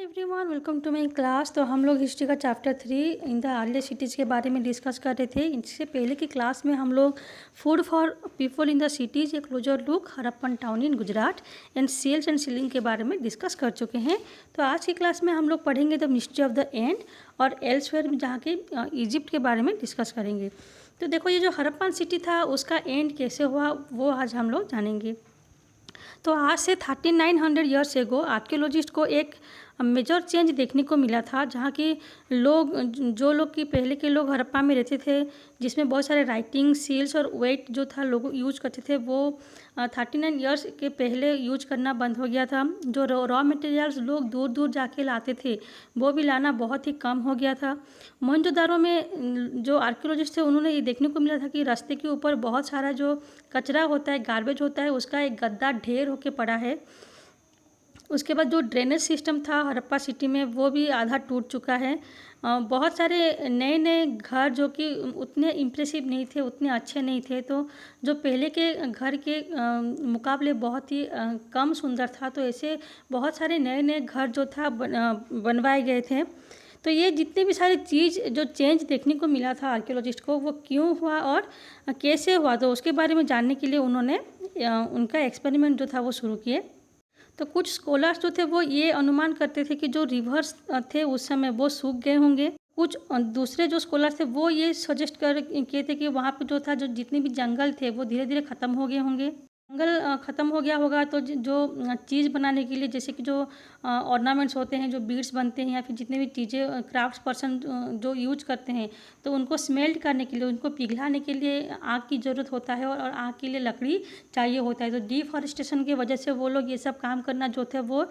Everyone, welcome to my class. तो हम लोग हिस्ट्री का chapter 3 in the early cities के बारे में डिस्कस कर रहे थे। इससे पहले की क्लास में हम लोग food for people in the cities, a closer look, Harappan town in Gujarat and seals and sealing के बारे में डिस्कस कर चुके हैं। तो आज की क्लास में हम लोग पढ़ेंगे the mystery of the end और एल्सवेयर, जहाँ के इजिप्ट के बारे में डिस्कस करेंगे। तो देखो, ये जो हड़प्पन सिटी था उसका एंड कैसे हुआ वो आज हम लोग जानेंगे। तो आज से 3900 ईयर्स एगो आर्कियोलॉजिस्ट को एक मेजर चेंज देखने को मिला था, जहाँ की जो लोग की पहले के लोग हड़प्पा में रहते थे, जिसमें बहुत सारे राइटिंग, सील्स और वेट जो था लोग यूज करते थे, वो 39 ईयर्स के पहले यूज करना बंद हो गया था। जो रॉ मटेरियल्स लोग दूर दूर जाके लाते थे वो भी लाना बहुत ही कम हो गया था। मोहनजोदारो में जो आर्कियोलॉजिस्ट थे उन्होंने ये देखने को मिला था कि रास्ते के ऊपर बहुत सारा जो कचरा होता है, गार्बेज होता है, उसका एक गद्दा ढेर होके पड़ा है। उसके बाद जो ड्रेनेज सिस्टम था हड़प्पा सिटी में वो भी आधा टूट चुका है। बहुत सारे नए नए घर जो कि उतने इम्प्रेसिव नहीं थे, उतने अच्छे नहीं थे, तो जो पहले के घर के मुकाबले बहुत ही कम सुंदर था। तो ऐसे बहुत सारे नए नए घर जो था बनवाए गए थे। तो ये जितने भी सारी चीज़ जो चेंज देखने को मिला था आर्कियोलॉजिस्ट को, वो क्यों हुआ और कैसे हुआ, तो उसके बारे में जानने के लिए उन्होंने उनका एक्सपेरिमेंट जो था वो शुरू किए। तो कुछ स्कॉलर्स जो थे वो ये अनुमान करते थे कि जो रिवर्स थे उस समय वो सूख गए होंगे। कुछ दूसरे जो स्कॉलर्स थे वो ये सजेस्ट कर किए थे कि वहाँ पे जो था, जो जितने भी जंगल थे वो धीरे धीरे ख़त्म हो गए होंगे। जंगल ख़त्म हो गया होगा तो जो चीज़ बनाने के लिए, जैसे कि जो ऑर्नामेंट्स होते हैं, जो बीड्स बनते हैं, या फिर जितने भी चीज़ें क्राफ्ट्स पर्सन जो यूज करते हैं, तो उनको स्मेल्ट करने के लिए, उनको पिघलाने के लिए आग की ज़रूरत होता है और आग के लिए लकड़ी चाहिए होता है। तो डिफॉरेस्टेशन की वजह से वो लोग ये सब काम करना जो थे वो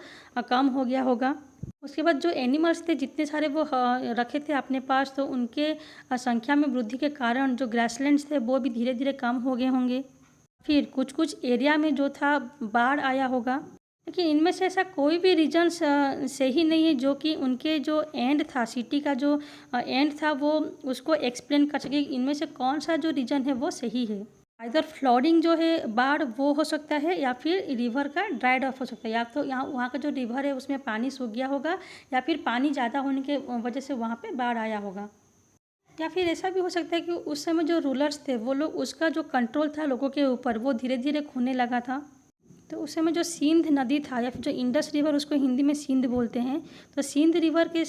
कम हो गया होगा। उसके बाद जो एनिमल्स थे जितने सारे वो रखे थे अपने पास, तो उनके संख्या में वृद्धि के कारण जो ग्रासलैंड्स थे वो भी धीरे धीरे कम हो गए होंगे। फिर कुछ कुछ एरिया में जो था बाढ़ आया होगा। लेकिन इनमें से ऐसा कोई भी रीजन सही नहीं है जो कि उनके जो एंड था, सिटी का जो एंड था, वो उसको एक्सप्लेन कर सके। इनमें से कौन सा जो रीजन है वो सही है। इधर फ्लडिंग जो है, बाढ़, वो हो सकता है, या फिर रिवर का ड्राइड ऑफ हो सकता है। या तो यहाँ वहाँ का जो रिवर है उसमें पानी सूख गया होगा, या फिर पानी ज़्यादा होने के वजह से वहाँ पे बाढ़ आया होगा। या फिर ऐसा भी हो सकता है कि उस समय जो रूलर्स थे वो लोग, उसका जो कंट्रोल था लोगों के ऊपर वो धीरे धीरे खोने लगा था। तो उस समय जो सिंध नदी था, या फिर जो इंडस रिवर, उसको हिंदी में सिंध बोलते हैं, तो सिंध रिवर के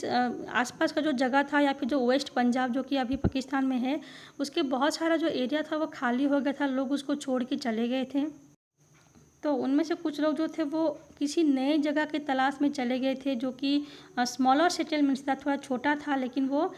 आसपास का जो जगह था, या फिर जो वेस्ट पंजाब जो कि अभी पाकिस्तान में है, उसके बहुत सारा जो एरिया था वो खाली हो गया था, लोग उसको छोड़ के चले गए थे। तो उनमें से कुछ लोग जो थे वो किसी नए जगह के तलाश में चले गए थे, जो कि स्मॉलर सेटलमेंट्स था, थोड़ा छोटा था, लेकिन वो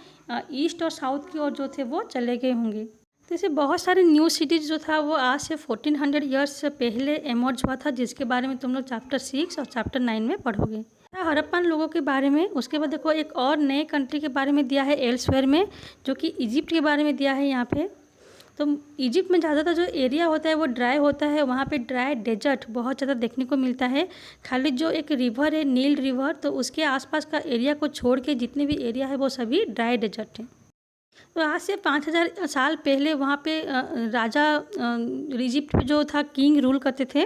ईस्ट और साउथ की ओर जो थे वो चले गए होंगे। तो ऐसे बहुत सारे न्यू सिटीज़ जो था वो आज से 1400 ईयर्स से पहले एमर्ज हुआ था, जिसके बारे में तुम लोग चैप्टर 6 और चैप्टर 9 में पढ़ोगे। हड़प्पन लोगों के बारे में। उसके बाद देखो, एक और नए कंट्री के बारे में दिया है एल्सवेयर में, जो कि इजिप्ट के बारे में दिया है यहाँ पे। तो इजिप्ट में ज़्यादातर जो एरिया होता है वो ड्राई होता है, वहाँ पे ड्राई डेजर्ट बहुत ज़्यादा देखने को मिलता है। खाली जो एक रिवर है, नील रिवर, तो उसके आसपास का एरिया को छोड़ के जितने भी एरिया है वो सभी ड्राई डेजर्ट है। तो आज से 5000 साल पहले वहाँ पे राजा इजिप्ट पे जो था किंग रूल करते थे,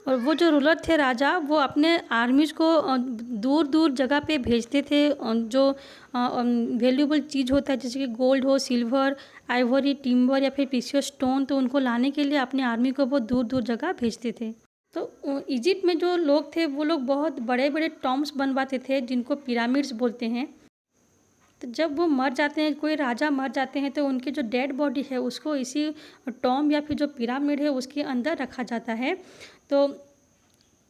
और वो जो रूलर थे राजा, वो अपने आर्मीज़ को दूर दूर जगह पे भेजते थे। जो वैल्यूबल चीज़ होता है, जैसे कि गोल्ड हो, सिल्वर, आइवरी, टिम्बर या फिर प्रीशियस स्टोन, तो उनको लाने के लिए अपने आर्मी को वो दूर दूर जगह भेजते थे। तो इजिप्ट में जो लोग थे वो लोग बहुत बड़े बड़े टॉम्ब्स बनवाते थे, जिनको पिरामिड्स बोलते हैं। तो जब वो मर जाते हैं, कोई राजा मर जाते हैं, तो उनकी जो डेड बॉडी है उसको इसी टॉम्ब या फिर जो पिरामिड है उसके अंदर रखा जाता है। तो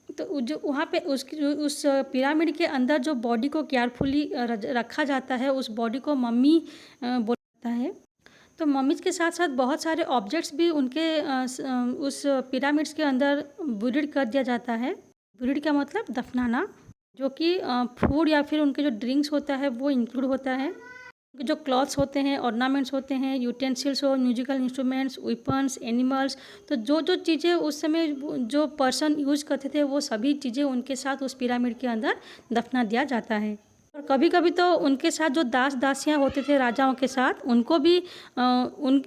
जो वहाँ पे उस पिरामिड के अंदर जो बॉडी को केयरफुली रखा जाता है, उस बॉडी को मम्मी बोला जाता है। तो मम्मीज़ के साथ साथ बहुत सारे ऑब्जेक्ट्स भी उनके उस पिरामिड्स के अंदर बुरिड कर दिया जाता है। बुरिड का मतलब दफनाना, जो कि फूड या फिर उनके जो ड्रिंक्स होता है वो इंक्लूड होता है। उनके जो क्लॉथ्स होते हैं, ऑर्नामेंट्स होते हैं, यूटेंसिल्स हो, म्यूजिकल इंस्ट्रूमेंट्स, वेपन्स, एनिमल्स, तो जो जो चीज़ें उस समय जो पर्सन यूज करते थे वो सभी चीज़ें उनके साथ उस पिरामिड के अंदर दफना दिया जाता है। और कभी कभी तो उनके साथ जो दास दासियाँ होते थे राजाओं के साथ, उनको भी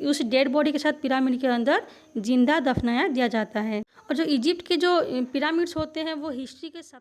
उस डेड बॉडी के साथ पिरामिड के अंदर जिंदा दफनाया दिया जाता है। और जो इजिप्ट के जो पिरामिड्स होते हैं वो हिस्ट्री के सब